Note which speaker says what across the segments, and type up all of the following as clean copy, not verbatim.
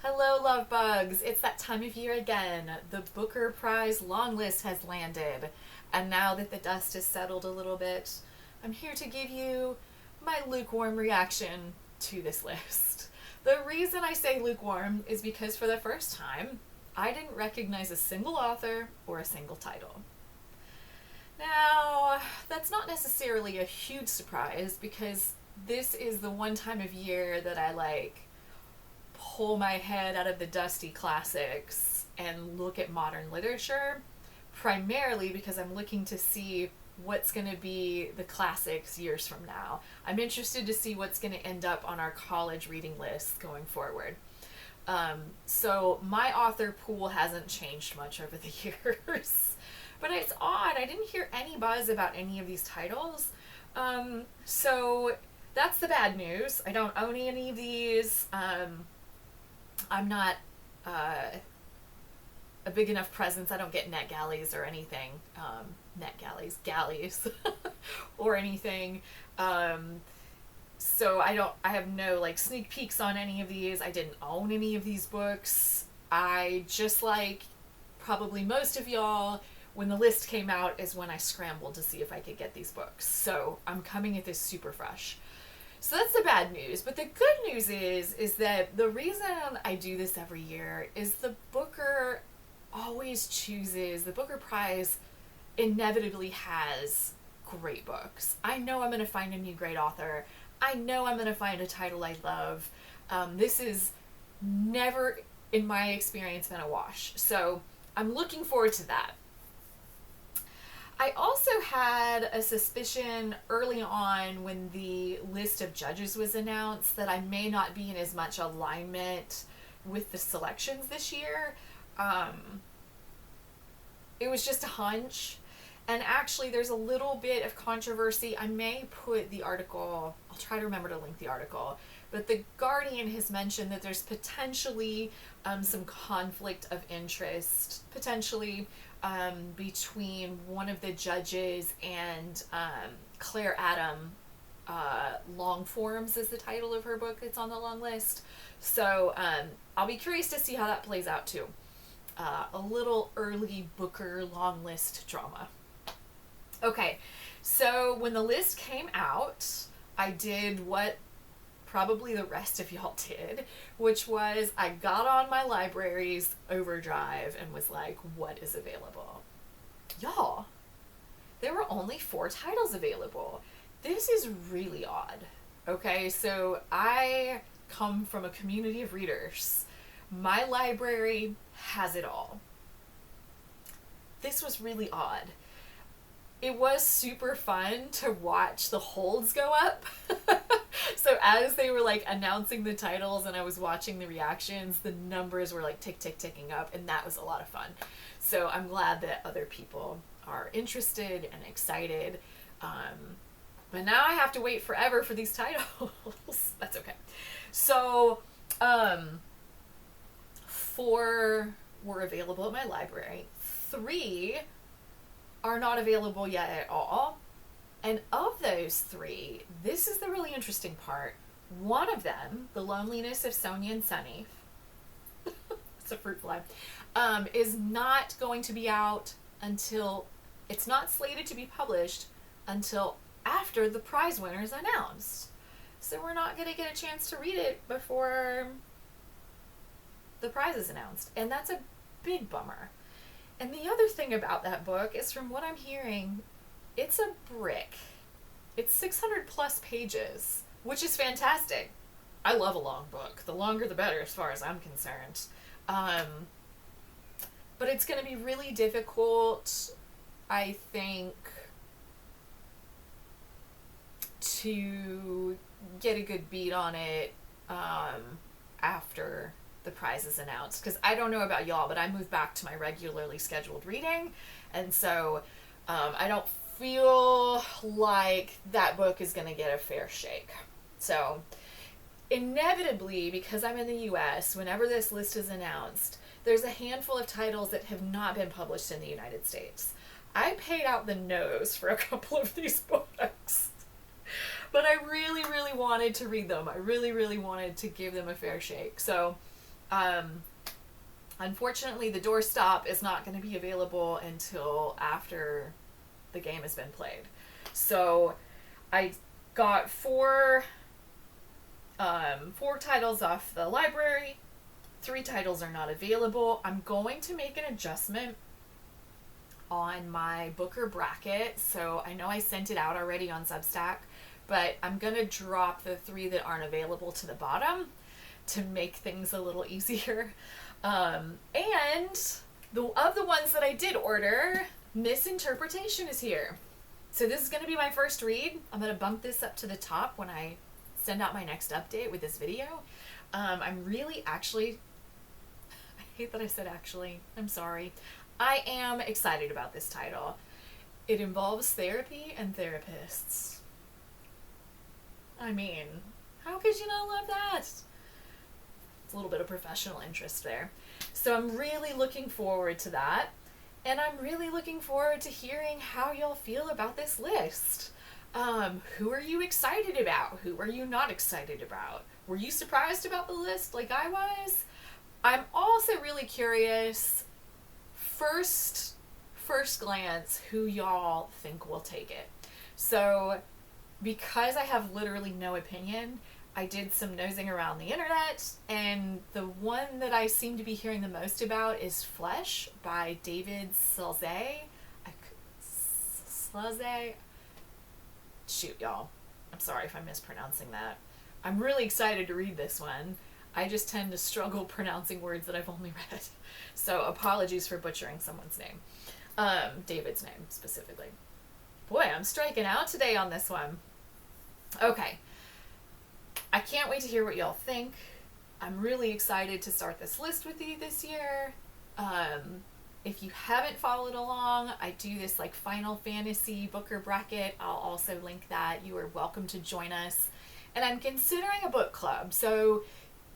Speaker 1: Hello, love bugs. It's that time of year again. The Booker Prize Longlist has landed. And now that the dust has settled a little bit, I'm here to give you my lukewarm reaction to this list. The reason I say lukewarm is because for the first time, I didn't recognize a single author or a single title. Now, that's not necessarily a huge surprise because this is the one time of year that I pull my head out of the dusty classics and look at modern literature, primarily because I'm looking to see what's going to be the classics years from now. I'm interested to see what's going to end up on our college reading list going forward. So my author pool hasn't changed much over the years. But it's odd, I didn't hear any buzz about any of these titles. So that's the bad news. I don't own any of these. I'm not a big enough presence. I don't get net galleys or anything. Galleys, or anything. So I have no sneak peeks on any of these. I didn't own any of these books. I just like probably most of y'all, when the list came out is when I scrambled to see if I could get these books. So I'm coming at this super fresh. So that's the bad news. But the good news is that the reason I do this every year is the Booker always chooses, the Booker Prize inevitably has great books. I know I'm going to find a new great author. I know I'm going to find a title I love. This is never, in my experience, been a wash. So I'm looking forward to that. I also had a suspicion early on when the list of judges was announced that I may not be in as much alignment with the selections this year. It was just a hunch. And actually, there's a little bit of controversy. I may put the article, I'll try to remember to link the article, but The Guardian has mentioned that there's potentially some conflict of interest, potentially between one of the judges and Claire Adam. Long Forms is the title of her book that's on the long list. So I'll be curious to see how that plays out too. A little early Booker long list drama. Okay, so when the list came out, I did what probably the rest of y'all did, which was I got on my library's overdrive and was like, what is available? Y'all, there were only 4 titles available. This is really odd. Okay, so I come from a community of readers. My library has it all. This was really odd. It was super fun to watch the holds go up. So as they were announcing the titles and I was watching the reactions, the numbers were ticking up, and that was a lot of fun. So I'm glad that other people are interested and excited. But now I have to wait forever for these titles. That's okay. So 4 were available at my library. 3 are not available yet at all. And of those 3, this is the really interesting part. One of them, The Loneliness of Sonia and Sunny, it's a fruit fly, is not going to be out until, it's not slated to be published until after the prize winner is announced. So we're not going to get a chance to read it before the prize is announced. And that's a big bummer. And the other thing about that book is, from what I'm hearing, it's a brick. It's 600 plus pages, which is fantastic. I love a long book. The longer the better as far as I'm concerned. But it's going to be really difficult, I think, to get a good beat on it after the prize is announced, because I don't know about y'all, but I moved back to my regularly scheduled reading, and so I don't feel like that book is going to get a fair shake. So inevitably, because I'm in the US, whenever this list is announced, there's a handful of titles that have not been published in the United States. I paid out the nose for a couple of these books. But I really, really wanted to read them. I really, really wanted to give them a fair shake. So Unfortunately, the doorstop is not going to be available until after the game has been played. So I got four titles off the library. 3 titles are not available. I'm going to make an adjustment on my Booker bracket. So I know I sent it out already on Substack, but I'm going to drop the 3 that aren't available to the bottom to make things a little easier. And of the ones that I did order, Misinterpretation is here. So this is going to be my first read. I'm going to bump this up to the top when I send out my next update with this video. I'm really actually, I hate that I said actually, I'm sorry. I am excited about this title. It involves therapy and therapists. I mean, how could you not love that? It's a little bit of professional interest there. So I'm really looking forward to that. And I'm really looking forward to hearing how y'all feel about this list. Who are you excited about? Who are you not excited about? Were you surprised about the list like I was? I'm also really curious, first glance, who y'all think will take it. So because I have literally no opinion, I did some nosing around the internet, and the one that I seem to be hearing the most about is Flesh by David Slazay. Shoot, y'all. I'm sorry if I'm mispronouncing that. I'm really excited to read this one. I just tend to struggle pronouncing words that I've only read. So apologies for butchering someone's name. David's name, specifically. Boy, I'm striking out today on this one. Okay. I can't wait to hear what y'all think. I'm really excited to start this list with you this year. If you haven't followed along, I do this like Final Fantasy Booker bracket. I'll also link that. You are welcome to join us. And I'm considering a book club. So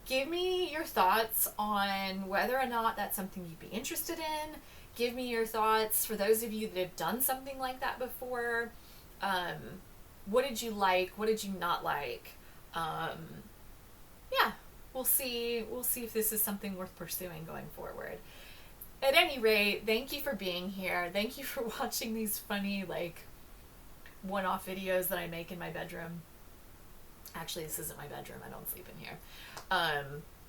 Speaker 1: give me your thoughts on whether or not that's something you'd be interested in. Give me your thoughts for those of you that have done something like that before. What did you like? What did you not like? Yeah, we'll see if this is something worth pursuing going forward. At any rate, thank you for being here. Thank you for watching these funny, like, one-off videos that I make in my bedroom. Actually, this isn't my bedroom. I don't sleep in here.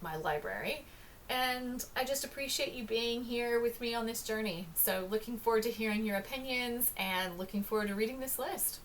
Speaker 1: My library. And I just appreciate you being here with me on this journey. So looking forward to hearing your opinions and looking forward to reading this list.